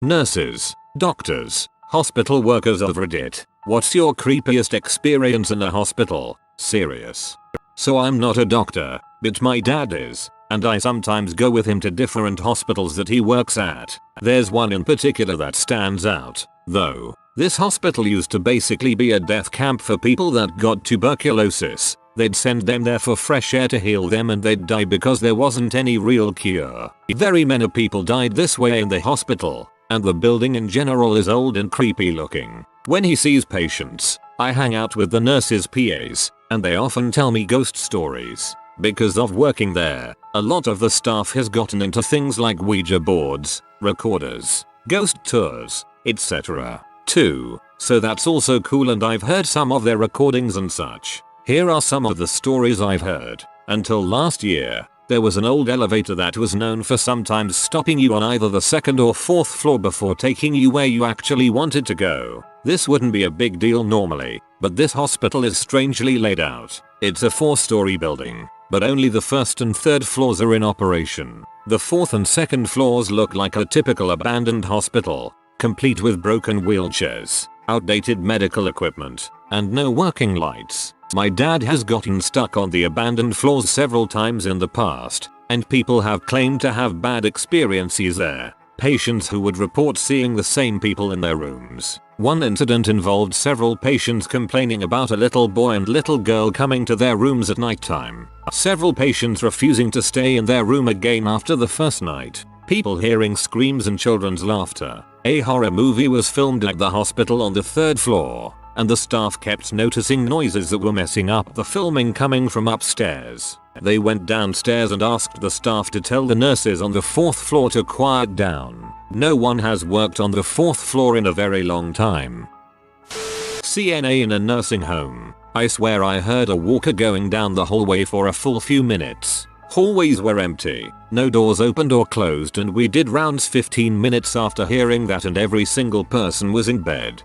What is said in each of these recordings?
Nurses, doctors, hospital workers of Reddit. What's your creepiest experience in a hospital? Serious. So I'm not a doctor, but my dad is, and I sometimes go with him to different hospitals that he works at. There's one in particular that stands out, though. This hospital used to basically be a death camp for people that got tuberculosis. They'd send them there for fresh air to heal them and they'd die because there wasn't any real cure. Very many people died this way in the hospital, and the building in general is old and creepy looking. When he sees patients, I hang out with the nurses' PAs, and they often tell me ghost stories. Because of working there, a lot of the staff has gotten into things like Ouija boards, recorders, ghost tours, etc. too. So that's also cool, and I've heard some of their recordings and such. Here are some of the stories I've heard. Until last year, there was an old elevator that was known for sometimes stopping you on either the second or fourth floor before taking you where you actually wanted to go. This wouldn't be a big deal normally, but this hospital is strangely laid out. It's a 4-story building, but only the first and third floors are in operation. The fourth and second floors look like a typical abandoned hospital, complete with broken wheelchairs, outdated medical equipment, and no working lights. My dad has gotten stuck on the abandoned floors several times in the past, and people have claimed to have bad experiences there. Patients who would report seeing the same people in their rooms. One incident involved several patients complaining about a little boy and little girl coming to their rooms at nighttime. Several patients refusing to stay in their room again after the first night. People hearing screams and children's laughter. A horror movie was filmed at the hospital on the 3rd floor, and the staff kept noticing noises that were messing up the filming coming from upstairs. They went downstairs and asked the staff to tell the nurses on the 4th floor to quiet down. No one has worked on the 4th floor in a very long time. CNA in a nursing home. I swear I heard a walker going down the hallway for a full few minutes. Hallways were empty, no doors opened or closed, and we did rounds 15 minutes after hearing that, and every single person was in bed.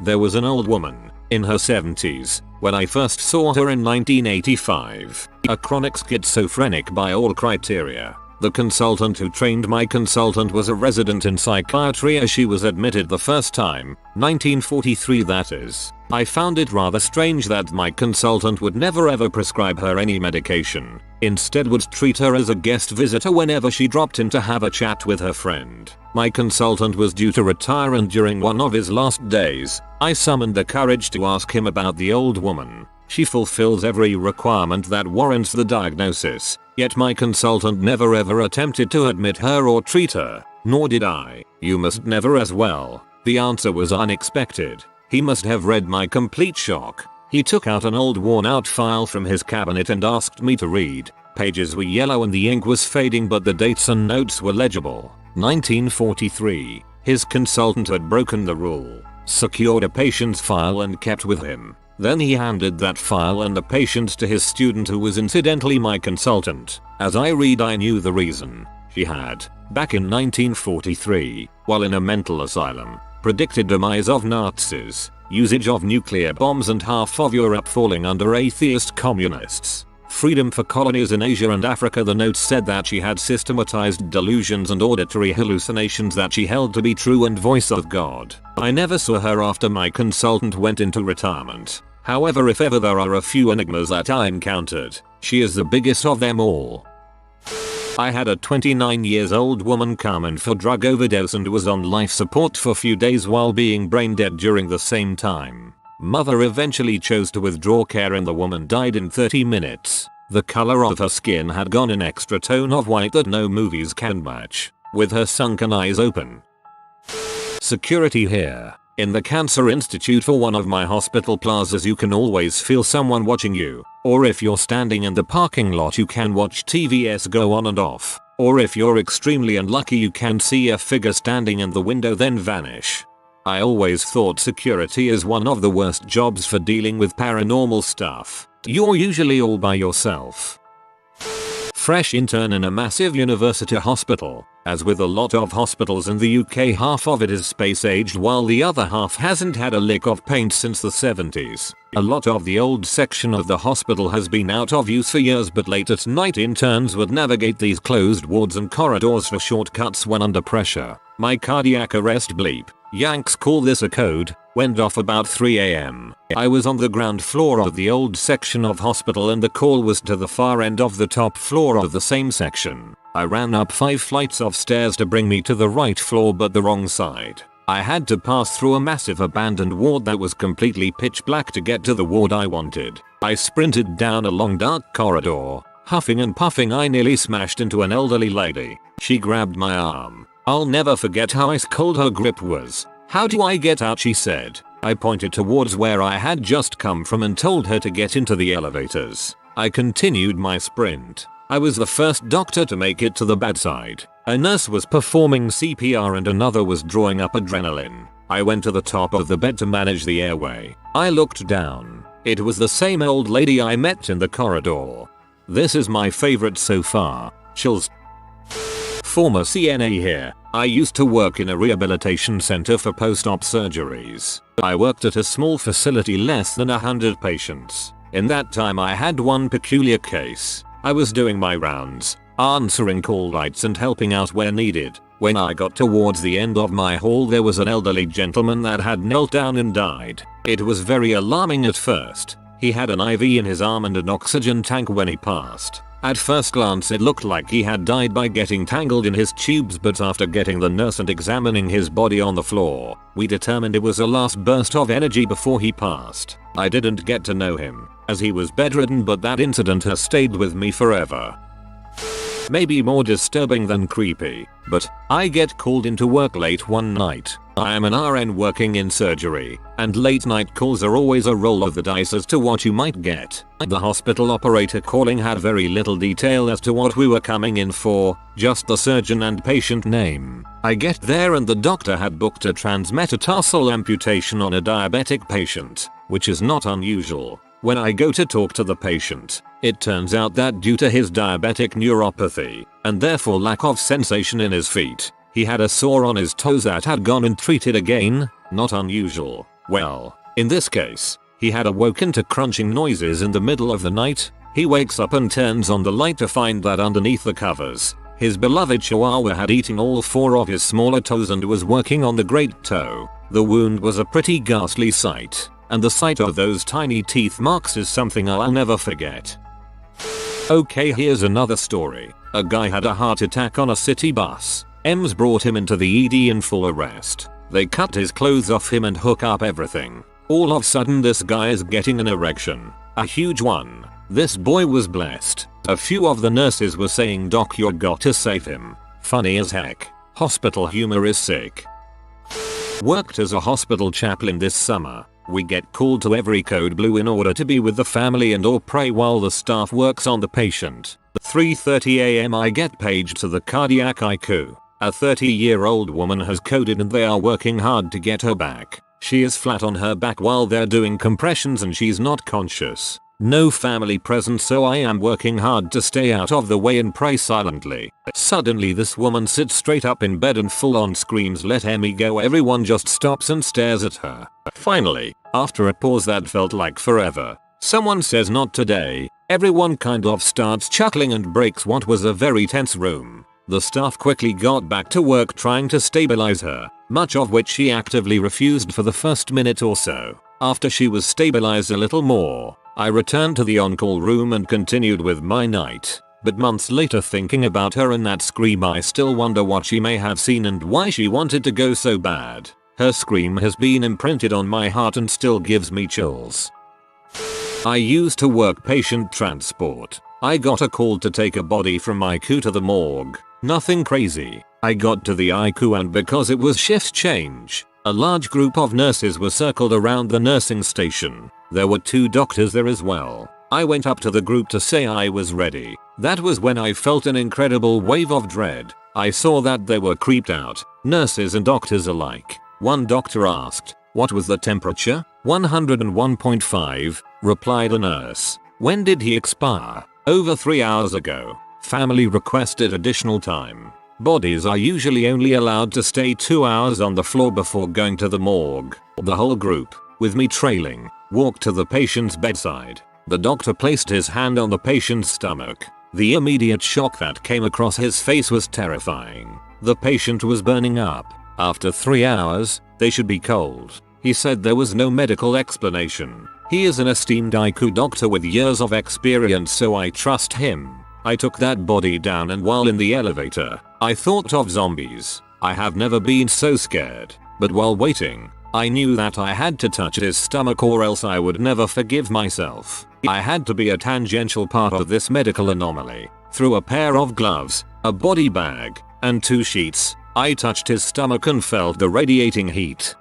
There was an old woman, in her 70s, when I first saw her in 1985. A chronic schizophrenic by all criteria. The consultant who trained my consultant was a resident in psychiatry as she was admitted the first time, 1943 that is. I found it rather strange that my consultant would never ever prescribe her any medication. Instead would treat her as a guest visitor whenever she dropped in to have a chat with her friend. My consultant was due to retire, and during one of his last days, I summoned the courage to ask him about the old woman. She fulfills every requirement that warrants the diagnosis, yet my consultant never ever attempted to admit her or treat her, nor did I. You must never as well. The answer was unexpected. He must have read my complete shock. He took out an old worn-out file from his cabinet and asked me to read. Pages were yellow and the ink was fading, but the dates and notes were legible. 1943. His consultant had broken the rule, secured a patient's file and kept with him. Then he handed that file and the patient to his student, who was incidentally my consultant. As I read, I knew the reason. She had, back in 1943, while in a mental asylum, predicted demise of Nazis, usage of nuclear bombs, and half of Europe falling under atheist communists. Freedom for colonies in Asia and Africa. The notes said that she had systematized delusions and auditory hallucinations that she held to be true and voice of God. I never saw her after my consultant went into retirement. However, if ever there are a few enigmas that I encountered, she is the biggest of them all. I had a 29-year-old woman come in for drug overdose and was on life support for a few days while being brain dead during the same time. Mother eventually chose to withdraw care and the woman died in 30 minutes. The color of her skin had gone an extra tone of white that no movies can match, with her sunken eyes open. Security here. In the Cancer Institute for one of my hospital plazas, you can always feel someone watching you. Or if you're standing in the parking lot, you can watch TVs go on and off. Or if you're extremely unlucky, you can see a figure standing in the window then vanish. I always thought security is one of the worst jobs for dealing with paranormal stuff. You're usually all by yourself. Fresh intern in a massive university hospital. As with a lot of hospitals in the UK, half of it is space aged while the other half hasn't had a lick of paint since the 70s. A lot of the old section of the hospital has been out of use for years, but late at night interns would navigate these closed wards and corridors for shortcuts when under pressure. My cardiac arrest bleep. Yanks call this a code, went off about 3 AM. I was on the ground floor of the old section of hospital and the call was to the far end of the top floor of the same section. I ran up 5 flights of stairs to bring me to the right floor but the wrong side. I had to pass through a massive abandoned ward that was completely pitch black to get to the ward I wanted. I sprinted down a long dark corridor. Huffing and puffing, I nearly smashed into an elderly lady. She grabbed my arm. I'll never forget how ice cold her grip was. "How do I get out?" she said. I pointed towards where I had just come from and told her to get into the elevators. I continued my sprint. I was the first doctor to make it to the bedside. A nurse was performing CPR and another was drawing up adrenaline. I went to the top of the bed to manage the airway. I looked down. It was the same old lady I met in the corridor. This is my favorite so far. Chills. Former CNA here. I used to work in a rehabilitation center for post-op surgeries. I worked at a small facility less than 100 patients. In that time I had one peculiar case. I was doing my rounds, answering call lights and helping out where needed. When I got towards the end of my hall there was an elderly gentleman that had knelt down and died. It was very alarming at first. He had an IV in his arm and an oxygen tank when he passed. At first glance it looked like he had died by getting tangled in his tubes, but after getting the nurse and examining his body on the floor, we determined it was a last burst of energy before he passed. I didn't get to know him, as he was bedridden, but that incident has stayed with me forever. Maybe more disturbing than creepy, but I get called into work late one night. I am an RN working in surgery, and late night calls are always a roll of the dice as to what you might get. The hospital operator calling had very little detail as to what we were coming in for, just the surgeon and patient name. I get there and the doctor had booked a transmetatarsal amputation on a diabetic patient, which is not unusual. When I go to talk to the patient, it turns out that due to his diabetic neuropathy, and therefore lack of sensation in his feet, he had a sore on his toes that had gone and treated again. Not unusual. Well, in this case, he had awoken to crunching noises in the middle of the night. He wakes up and turns on the light to find that underneath the covers, his beloved chihuahua had eaten all 4 of his smaller toes and was working on the great toe. The wound was a pretty ghastly sight, and the sight of those tiny teeth marks is something I'll never forget. Okay, here's another story. A guy had a heart attack on a city bus. EMS brought him into the ED in full arrest. They cut his clothes off him and hook up everything. All of a sudden this guy is getting an erection. A huge one. This boy was blessed. A few of the nurses were saying, "Doc, you got to save him." Funny as heck. Hospital humor is sick. Worked as a hospital chaplain this summer. We get called to every code blue in order to be with the family and or pray while the staff works on the patient. 3:30 AM I get paged to the cardiac ICU. A 30-year-old woman has coded and they are working hard to get her back. She is flat on her back while they're doing compressions and she's not conscious. No family present, so I am working hard to stay out of the way and pray silently. Suddenly this woman sits straight up in bed and full on screams, "Let Emmy go." Everyone just stops and stares at her. Finally, after a pause that felt like forever, someone says, "Not today." Everyone kind of starts chuckling and breaks what was a very tense room. The staff quickly got back to work trying to stabilize her, much of which she actively refused for the first minute or so. After she was stabilized a little more, I returned to the on-call room and continued with my night. But months later, thinking about her and that scream, I still wonder what she may have seen and why she wanted to go so bad. Her scream has been imprinted on my heart and still gives me chills. I used to work patient transport. I got a call to take a body from my ICU to the morgue. Nothing crazy. I got to the ICU and because it was shift change, a large group of nurses were circled around the nursing station. There were 2 doctors there as well. I went up to the group to say I was ready. That was when I felt an incredible wave of dread. I saw that they were creeped out, nurses and doctors alike. One doctor asked, "What was the temperature?" 101.5, replied a nurse. "When did he expire?" "Over 3 hours ago." Family requested additional time. Bodies are usually only allowed to stay 2 hours on the floor before going to the morgue. The whole group, with me trailing, walked to the patient's bedside. The doctor placed his hand on the patient's stomach. The immediate shock that came across his face was terrifying. The patient was burning up. After 3 hours, they should be cold. He said there was no medical explanation. He is an esteemed IQ doctor with years of experience, so I trust him. I took that body down, and while in the elevator, I thought of zombies. I have never been so scared, but while waiting, I knew that I had to touch his stomach or else I would never forgive myself. I had to be a tangential part of this medical anomaly. Through a pair of gloves, a body bag, and 2 sheets, I touched his stomach and felt the radiating heat.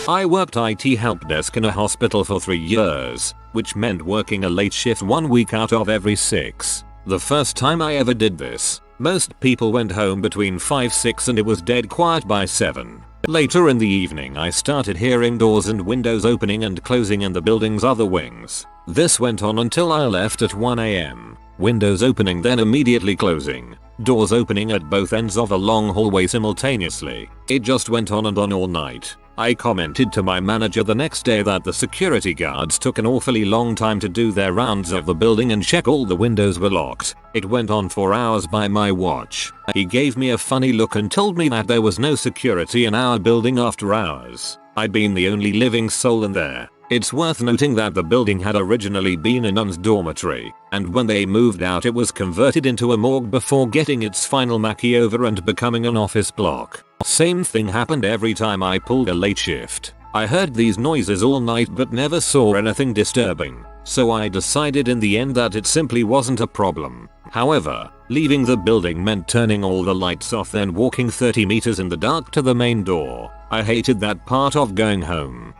I worked IT help desk in a hospital for 3 years, which meant working a late shift 1 week out of every 6. The first time I ever did this, most people went home between 5-6 and it was dead quiet by 7. Later in the evening I started hearing doors and windows opening and closing in the building's other wings. This went on until I left at 1 AM. Windows opening then immediately closing. Doors opening at both ends of a long hallway simultaneously. It just went on and on all night. I commented to my manager the next day that the security guards took an awfully long time to do their rounds of the building and check all the windows were locked. It went on for hours by my watch. He gave me a funny look and told me that there was no security in our building after hours. I'd been the only living soul in there. It's worth noting that the building had originally been a nun's dormitory, and when they moved out it was converted into a morgue before getting its final makeover and becoming an office block. Same thing happened every time I pulled a late shift. I heard these noises all night but never saw anything disturbing, so I decided in the end that it simply wasn't a problem. However, leaving the building meant turning all the lights off then walking 30 meters in the dark to the main door. I hated that part of going home.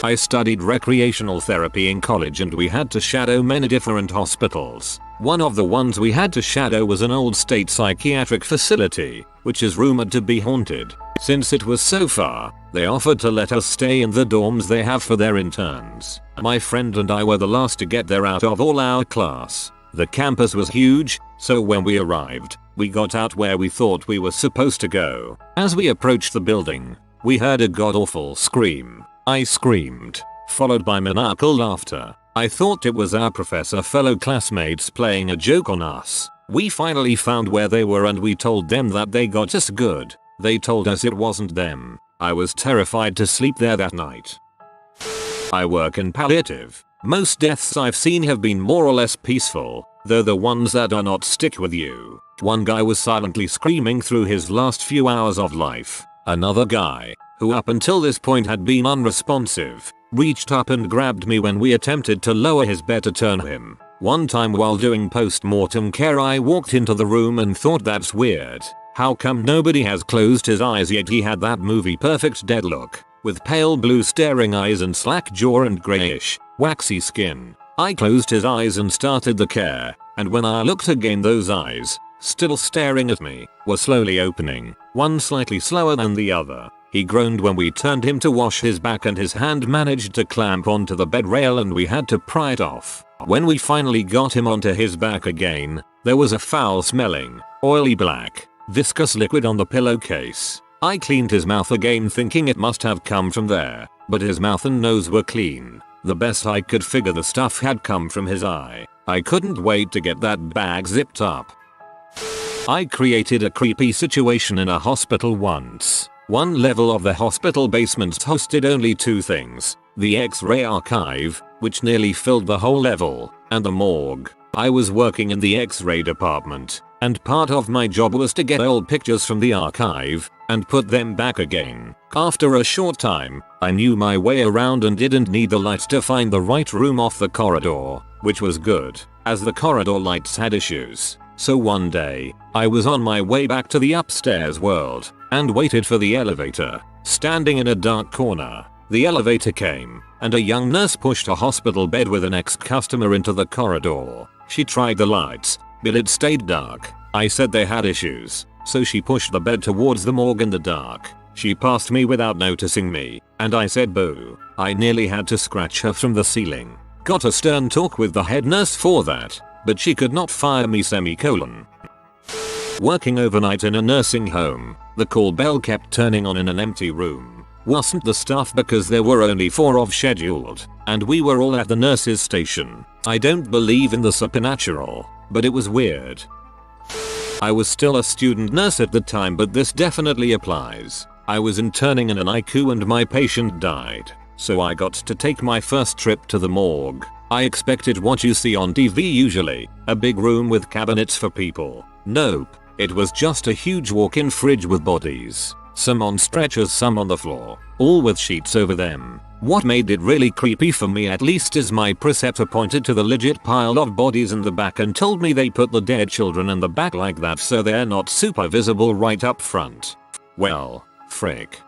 I studied recreational therapy in college and we had to shadow many different hospitals. One of the ones we had to shadow was an old state psychiatric facility, which is rumored to be haunted. Since it was so far, they offered to let us stay in the dorms they have for their interns. My friend and I were the last to get there out of all our class. The campus was huge, so when we arrived, we got out where we thought we were supposed to go. As we approached the building, we heard a god-awful scream. I screamed, followed by maniacal laughter. I thought it was our professor fellow classmates playing a joke on us. We finally found where they were and we told them that they got us good. They told us it wasn't them. I was terrified to sleep there that night. I work in palliative. Most deaths I've seen have been more or less peaceful, though the ones that are not stick with you. One guy was silently screaming through his last few hours of life. Another guy, who up until this point had been unresponsive, reached up and grabbed me when we attempted to lower his bed to turn him. One time while doing post-mortem care I walked into the room and thought that's weird. How come nobody has closed his eyes yet? He had that movie perfect dead look, with pale blue staring eyes and slack jaw and greyish, waxy skin. I closed his eyes and started the care, and when I looked again those eyes, still staring at me, were slowly opening, one slightly slower than the other. He groaned when we turned him to wash his back and his hand managed to clamp onto the bed rail and we had to pry it off. When we finally got him onto his back again, there was a foul smelling, oily black, viscous liquid on the pillowcase. I cleaned his mouth again thinking it must have come from there, but his mouth and nose were clean. The best I could figure the stuff had come from his eye. I couldn't wait to get that bag zipped up. I created a creepy situation in a hospital once. One level of the hospital basement hosted only 2 things, the X-ray archive, which nearly filled the whole level, and the morgue. I was working in the X-ray department, and part of my job was to get old pictures from the archive, and put them back again. After a short time, I knew my way around and didn't need the lights to find the right room off the corridor, which was good, as the corridor lights had issues. So one day, I was on my way back to the upstairs world, and waited for the elevator, standing in a dark corner. The elevator came, and a young nurse pushed a hospital bed with an ex-customer into the corridor. She tried the lights, but it stayed dark. I said they had issues, so she pushed the bed towards the morgue in the dark. She passed me without noticing me, and I said boo. I nearly had to scratch her from the ceiling. Got a stern talk with the head nurse for that, but she could not fire me semicolon. Working overnight in a nursing home, the call bell kept turning on in an empty room. Wasn't the staff because there were only 4 of scheduled, and we were all at the nurse's station. I don't believe in the supernatural, but it was weird. I was still a student nurse at the time, but this definitely applies. I was interning in an ICU and my patient died, so I got to take my first trip to the morgue. I expected what you see on TV usually, a big room with cabinets for people. Nope, it was just a huge walk-in fridge with bodies. Some on stretchers, some on the floor, all with sheets over them. What made it really creepy for me at least is my preceptor pointed to the legit pile of bodies in the back and told me they put the dead children in the back like that so they're not super visible right up front. Well, frick.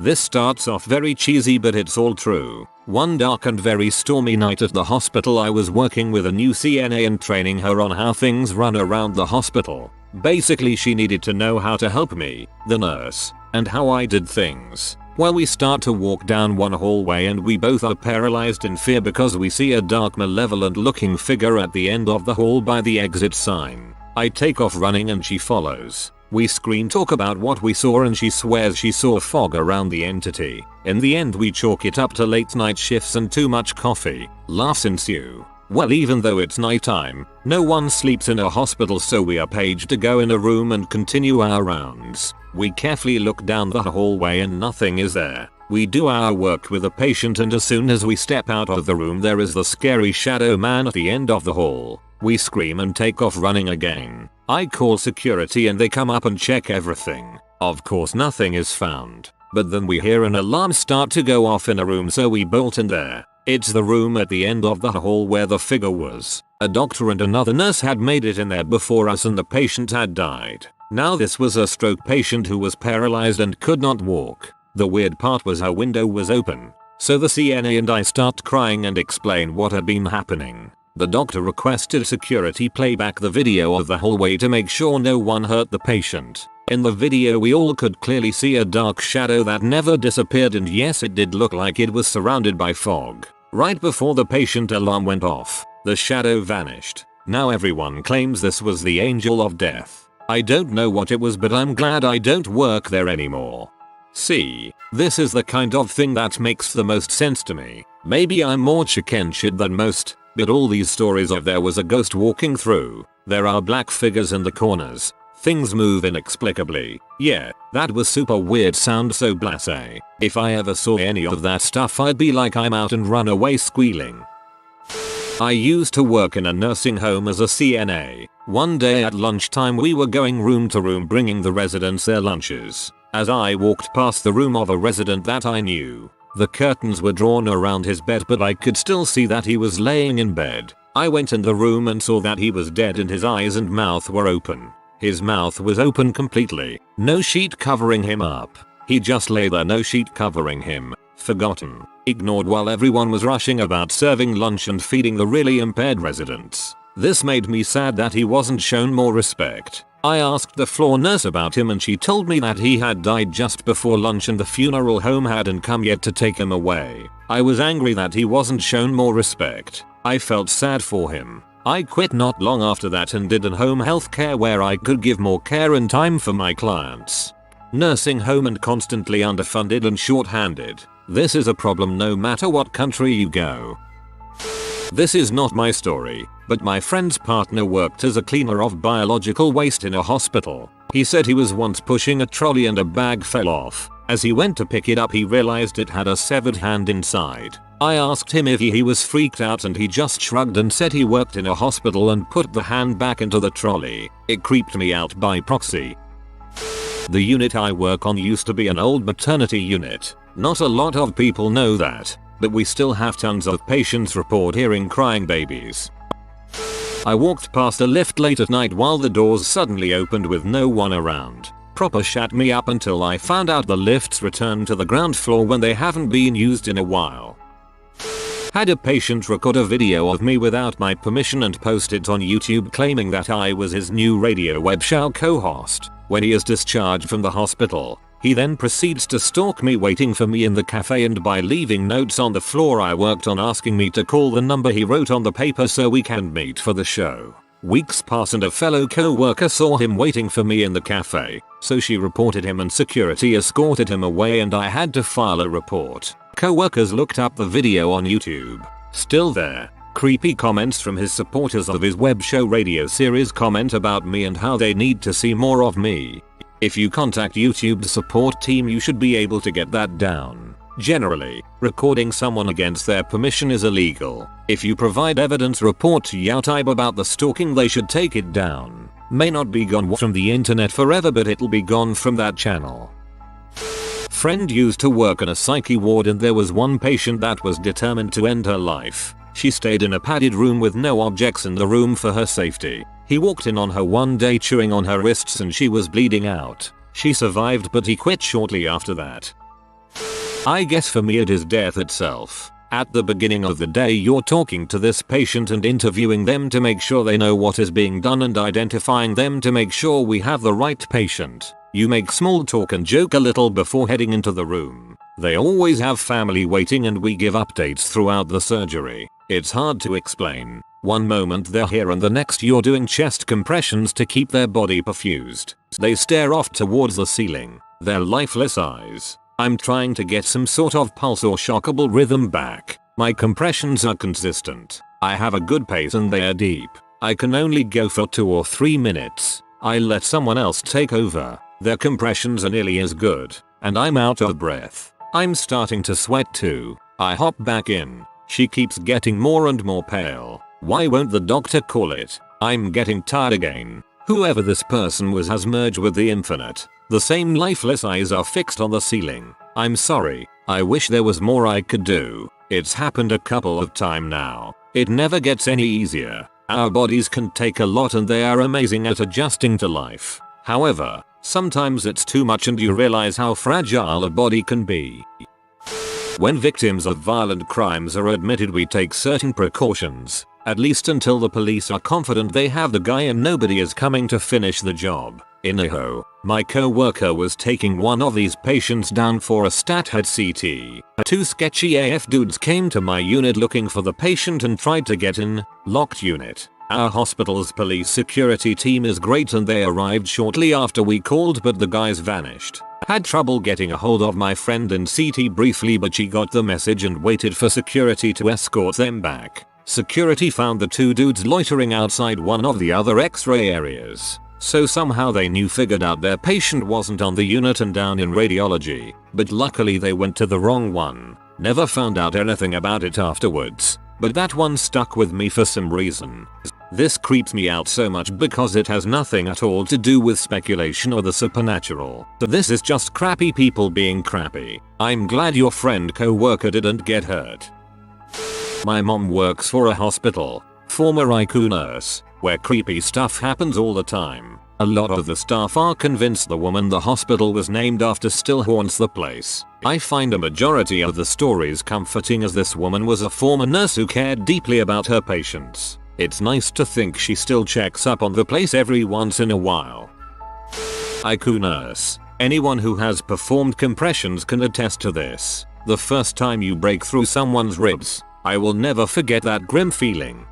This starts off very cheesy, but it's all true. One dark and very stormy night at the hospital, I was working with a new CNA and training her on how things run around the hospital. Basically, she needed to know how to help me, the nurse, and how I did things. Well, we start to walk down one hallway and we both are paralyzed in fear because we see a dark, malevolent looking figure at the end of the hall by the exit sign. I take off running and she follows. We scream, talk about what we saw, and she swears she saw fog around the entity. In the end, we chalk it up to late night shifts and too much coffee. Laughs ensue. Well, even though it's nighttime, no one sleeps in a hospital, so we are paged to go in a room and continue our rounds. We carefully look down the hallway and nothing is there. We do our work with the patient, and as soon as we step out of the room, there is the scary shadow man at the end of the hall. We scream and take off running again. I call security and they come up and check everything. Of course nothing is found. But then we hear an alarm start to go off in a room, so we bolt in there. It's the room at the end of the hall where the figure was. A doctor and another nurse had made it in there before us and the patient had died. Now this was a stroke patient who was paralyzed and could not walk. The weird part was her window was open. So the CNA and I start crying and explain what had been happening. The doctor requested security play back the video of the hallway to make sure no one hurt the patient. In the video we all could clearly see a dark shadow that never disappeared, and yes, it did look like it was surrounded by fog. Right before the patient alarm went off, the shadow vanished. Now everyone claims this was the angel of death. I don't know what it was, but I'm glad I don't work there anymore. See, this is the kind of thing that makes the most sense to me. Maybe I'm more chicken shit than most. But all these stories of there was a ghost walking through, there are black figures in the corners, things move inexplicably. Yeah, that was super weird, sound so blasé. If I ever saw any of that stuff, I'd be like, I'm out and run away squealing. I used to work in a nursing home as a CNA. One day at lunchtime we were going room to room bringing the residents their lunches. As I walked past the room of a resident that I knew, the curtains were drawn around his bed, but I could still see that he was laying in bed. I went in the room and saw that he was dead and his eyes and mouth were open. His mouth was open completely, no sheet covering him up. He just lay there, no sheet covering him, forgotten, ignored while everyone was rushing about serving lunch and feeding the really impaired residents. This made me sad that he wasn't shown more respect. I asked the floor nurse about him and she told me that he had died just before lunch and the funeral home hadn't come yet to take him away. I was angry that he wasn't shown more respect. I felt sad for him. I quit not long after that and did an home health care where I could give more care and time for my clients. Nursing home and constantly underfunded and short-handed. This is a problem no matter what country you go. This is not my story, but my friend's partner worked as a cleaner of biological waste in a hospital. He said he was once pushing a trolley and a bag fell off. As he went to pick it up, he realized it had a severed hand inside. I asked him if he was freaked out and he just shrugged and said he worked in a hospital and put the hand back into the trolley. It creeped me out by proxy. The unit I work on used to be an old maternity unit. Not a lot of people know that, but we still have tons of patients report hearing crying babies. I walked past a lift late at night while the doors suddenly opened with no one around. Proper shat me up until I found out the lifts return to the ground floor when they haven't been used in a while. Had a patient record a video of me without my permission and post it on YouTube claiming that I was his new radio web show co-host. When he is discharged from the hospital, he then proceeds to stalk me waiting for me in the cafe and by leaving notes on the floor I worked on asking me to call the number he wrote on the paper so we can meet for the show. Weeks pass and a fellow co-worker saw him waiting for me in the cafe, so she reported him and security escorted him away and I had to file a report. Co-workers looked up the video on YouTube. Still there. Creepy comments from his supporters of his web show radio series comment about me and how they need to see more of me. If you contact YouTube's support team, you should be able to get that down. Generally, recording someone against their permission is illegal. If you provide evidence, report to YouTube about the stalking, they should take it down. May not be gone from the internet forever, but it'll be gone from that channel. Friend used to work in a psyche ward and there was one patient that was determined to end her life. She stayed in a padded room with no objects in the room for her safety. He walked in on her one day chewing on her wrists and she was bleeding out. She survived, but he quit shortly after that. I guess for me it is death itself. At the beginning of the day you're talking to this patient and interviewing them to make sure they know what is being done and identifying them to make sure we have the right patient. You make small talk and joke a little before heading into the room. They always have family waiting and we give updates throughout the surgery. It's hard to explain. One moment they're here and the next you're doing chest compressions to keep their body perfused. They stare off towards the ceiling. Their lifeless eyes. I'm trying to get some sort of pulse or shockable rhythm back. My compressions are consistent. I have a good pace and they are deep. I can only go for 2 or 3 minutes. I let someone else take over. Their compressions are nearly as good. And I'm out of breath. I'm starting to sweat too. I hop back in. She keeps getting more and more pale. Why won't the doctor call it? I'm getting tired again. Whoever this person was has merged with the infinite. The same lifeless eyes are fixed on the ceiling. I'm sorry. I wish there was more I could do. It's happened a couple of times now. It never gets any easier. Our bodies can take a lot and they are amazing at adjusting to life. However, sometimes it's too much and you realize how fragile a body can be. When victims of violent crimes are admitted, we take certain precautions, at least until the police are confident they have the guy and nobody is coming to finish the job. In Idaho, my co-worker was taking one of these patients down for a stat head CT. 2 sketchy AF dudes came to my unit looking for the patient and tried to get in. Locked unit. Our hospital's police security team is great and they arrived shortly after we called, but the guys vanished. Had trouble getting a hold of my friend in CT briefly, but she got the message and waited for security to escort them back. Security found the 2 dudes loitering outside one of the other x-ray areas. So somehow they figured out their patient wasn't on the unit and down in radiology, but luckily they went to the wrong one. Never found out anything about it afterwards, but that one stuck with me for some reason. This creeps me out so much because it has nothing at all to do with speculation or the supernatural. This is just crappy people being crappy. I'm glad your friend co-worker didn't get hurt. My mom works for a hospital, former ICU nurse, where creepy stuff happens all the time. A lot of the staff are convinced the woman the hospital was named after still haunts the place. I find a majority of the stories comforting, as this woman was a former nurse who cared deeply about her patients. It's nice to think she still checks up on the place every once in a while. ICU nurse. Anyone who has performed compressions can attest to this. The first time you break through someone's ribs, I will never forget that grim feeling.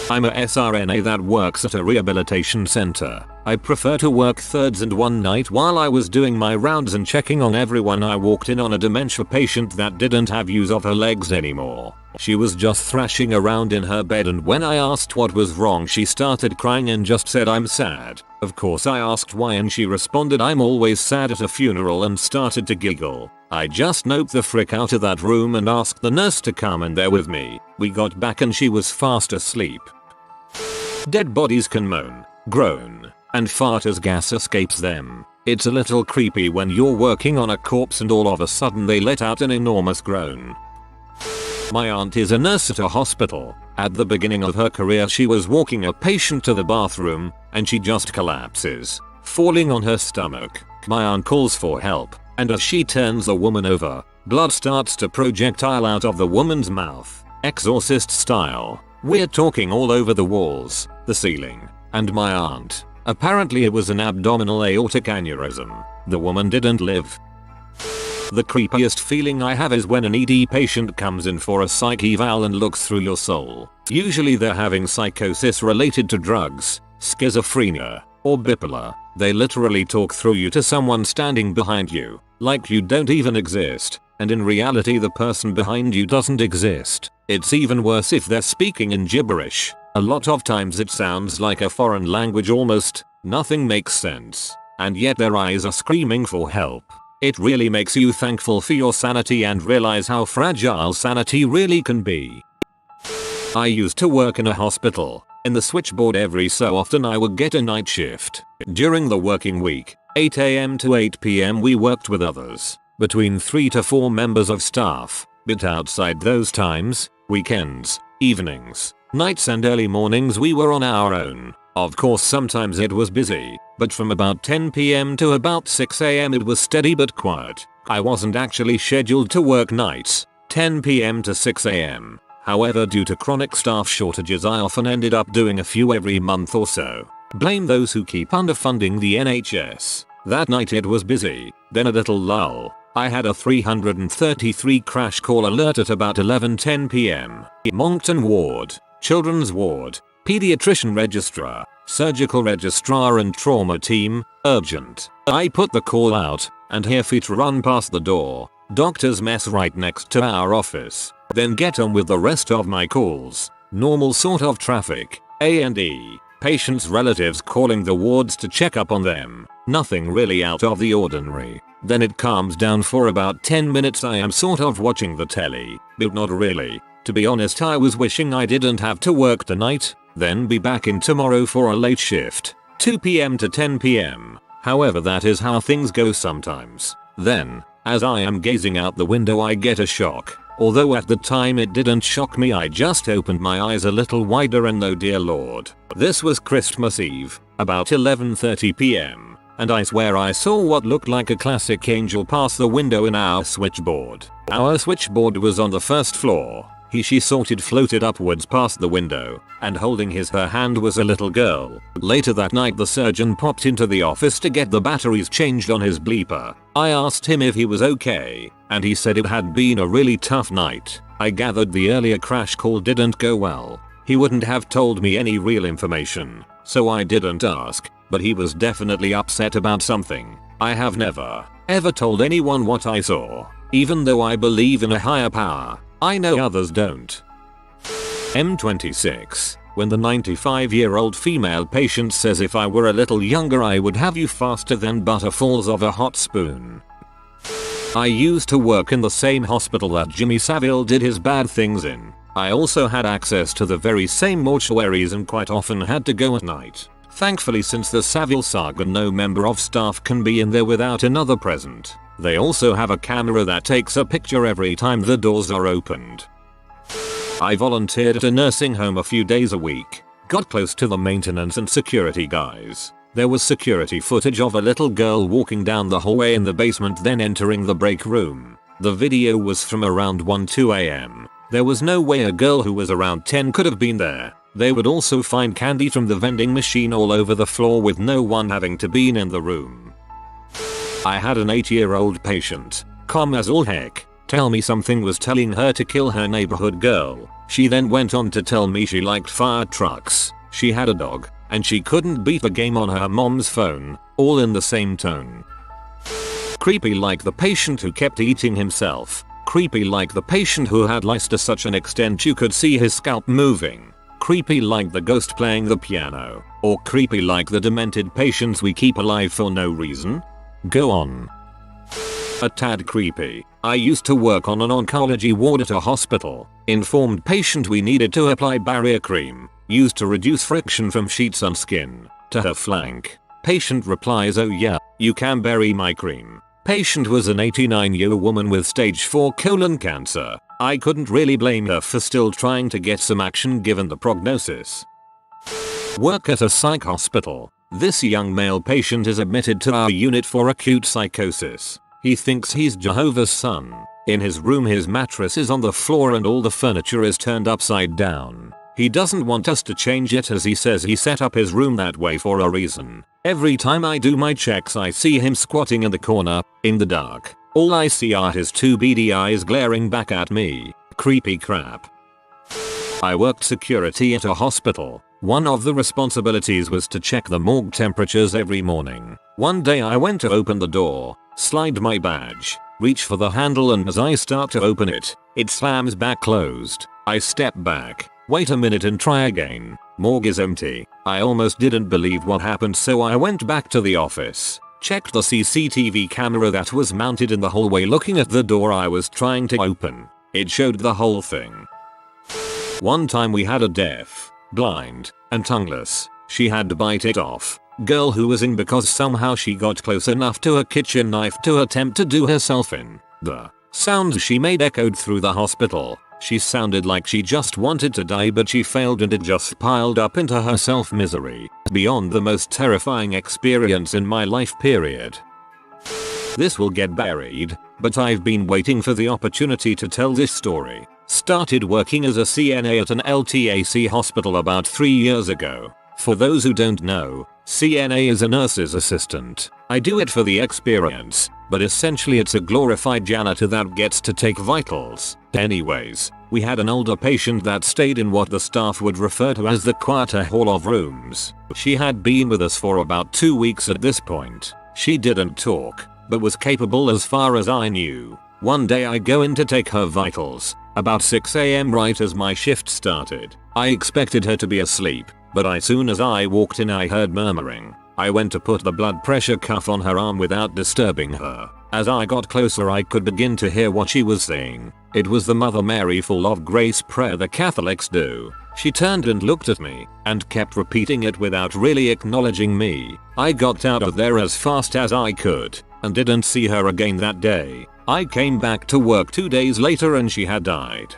I'm a SRNA that works at a rehabilitation center. I prefer to work thirds, and one night while I was doing my rounds and checking on everyone, I walked in on a dementia patient that didn't have use of her legs anymore. She was just thrashing around in her bed, and when I asked what was wrong, she started crying and just said, "I'm sad." Of course I asked why and she responded, "I'm always sad at a funeral," and started to giggle. I just noped the frick out of that room and asked the nurse to come in there with me. We got back and she was fast asleep. Dead bodies can moan, groan, and fart as gas escapes them. It's a little creepy when you're working on a corpse and all of a sudden they let out an enormous groan. My aunt is a nurse at a hospital. At the beginning of her career, she was walking a patient to the bathroom and she just collapses, falling on her stomach. My aunt calls for help, and as she turns the woman over, blood starts to projectile out of the woman's mouth, exorcist style. We're talking all over the walls, the ceiling, and my aunt. Apparently it was an abdominal aortic aneurysm. The woman didn't live. The creepiest feeling I have is when an ED patient comes in for a psych eval and looks through your soul. Usually they're having psychosis related to drugs, schizophrenia, or bipolar. They literally talk through you to someone standing behind you, like you don't even exist. and in reality the person behind you doesn't exist. It's even worse if they're speaking in gibberish. A lot of times it sounds like a foreign language almost. Nothing makes sense. And yet their eyes are screaming for help. It really makes you thankful for your sanity and realize how fragile sanity really can be. I used to work in a hospital. In the switchboard every so often I would get a night shift. During the working week, 8 AM to 8 PM we worked with others, between 3 to 4 members of staff, but outside those times, weekends, evenings, nights and early mornings we were on our own. Of course sometimes it was busy, but from about 10 PM to about 6 AM it was steady but quiet. I wasn't actually scheduled to work nights, 10 PM to 6 AM. However, due to chronic staff shortages I often ended up doing a few every month or so. Blame those who keep underfunding the NHS. That night it was busy, then a little lull. I had a 333 crash call alert at about 11:10 PM. Moncton Ward, Children's Ward, Pediatrician Registrar, Surgical Registrar and Trauma Team, urgent. I put the call out, and hear feet run past the door. Doctor's mess right next to our office. Then get on with the rest of my calls. Normal sort of traffic. A&E. Patients' relatives calling the wards to check up on them. Nothing really out of the ordinary. Then it calms down for about 10 minutes. I am sort of watching the telly, but not really. To be honest, I was wishing I didn't have to work tonight, then be back in tomorrow for a late shift, 2 PM to 10 PM. However, that is how things go sometimes. Then, as I am gazing out the window I get a shock. Although at the time it didn't shock me, I just opened my eyes a little wider and oh dear lord. This was Christmas Eve, about 11:30 PM, and I swear I saw what looked like a classic angel pass the window in our switchboard. Our switchboard was on the first floor. She floated upwards past the window, and holding her hand was a little girl. Later that night the surgeon popped into the office to get the batteries changed on his bleeper. I asked him if he was okay, and he said it had been a really tough night. I gathered the earlier crash call didn't go well. He wouldn't have told me any real information, so I didn't ask, but he was definitely upset about something. I have never, ever told anyone what I saw, even though I believe in a higher power. I know others don't. M26. When the 95-year-old female patient says if I were a little younger I would have you faster than butter falls off a hot spoon. I used to work in the same hospital that Jimmy Savile did his bad things in. I also had access to the very same mortuaries and quite often had to go at night. Thankfully, since the Savile saga, no member of staff can be in there without another present. They also have a camera that takes a picture every time the doors are opened. I volunteered at a nursing home a few days a week. Got close to the maintenance and security guys. There was security footage of a little girl walking down the hallway in the basement then entering the break room. The video was from around 1-2 AM. There was no way a girl who was around 10 could have been there. They would also find candy from the vending machine all over the floor with no one having to be in the room. I had an 8-year-old patient, calm as all heck, tell me something was telling her to kill her neighborhood girl. She then went on to tell me she liked fire trucks, she had a dog, and she couldn't beat a game on her mom's phone, all in the same tone. Creepy like the patient who kept eating himself. Creepy like the patient who had lice to such an extent you could see his scalp moving. Creepy like the ghost playing the piano. Or creepy like the demented patients we keep alive for no reason. Go on. A tad creepy. I used to work on an oncology ward at a hospital. Informed patient we needed to apply barrier cream, used to reduce friction from sheets on skin, to her flank. Patient replies, oh yeah, you can bury my cream. Patient was an 89-year-old woman with stage 4 colon cancer. I couldn't really blame her for still trying to get some action given the prognosis. Work at a psych hospital. This young male patient is admitted to our unit for acute psychosis. He thinks he's Jehovah's son. In his room his mattress is on the floor and all the furniture is turned upside down. He doesn't want us to change it as he says he set up his room that way for a reason. Every time I do my checks I see him squatting in the corner, in the dark. All I see are his two beady eyes glaring back at me. Creepy crap. I worked security at a hospital. One of the responsibilities was to check the morgue temperatures every morning. One day I went to open the door, slide my badge, reach for the handle, and as I start to open it, it slams back closed. I step back, wait a minute and try again. Morgue is empty. I almost didn't believe what happened, so I went back to the office, checked the CCTV camera that was mounted in the hallway looking at the door I was trying to open. It showed the whole thing. One time we had a deaf, blind, and tongueless, she had to bite it off, girl who was in because somehow she got close enough to a kitchen knife to attempt to do herself in. The sounds she made echoed through the hospital. She sounded like she just wanted to die, but she failed and it just piled up into her self-misery. Beyond the most terrifying experience in my life, period. This will get buried, but I've been waiting for the opportunity to tell this story. Started working as a CNA at an LTAC hospital about 3 years ago. For those who don't know, CNA is a nurse's assistant. I do it for the experience, but essentially it's a glorified janitor that gets to take vitals. Anyways, we had an older patient that stayed in what the staff would refer to as the quieter hall of rooms. She had been with us for about 2 weeks at this point. She didn't talk, but was capable as far as I knew. One day I go in to take her vitals, about 6 AM right as my shift started. I expected her to be asleep, but as soon as I walked in I heard murmuring. I went to put the blood pressure cuff on her arm without disturbing her. As I got closer I could begin to hear what she was saying. It was the Mother Mary full of grace prayer the Catholics do. She turned and looked at me, and kept repeating it without really acknowledging me. I got out of there as fast as I could, and didn't see her again that day. I came back to work 2 days later and she had died.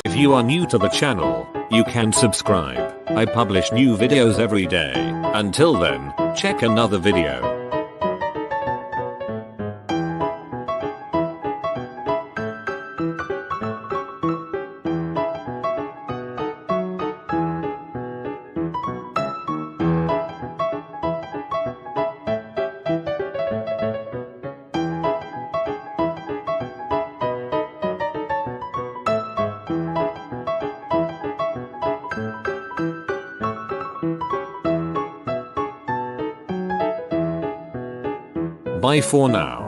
If you are new to the channel, you can subscribe. I publish new videos every day. Until then, check another video. Bye for now.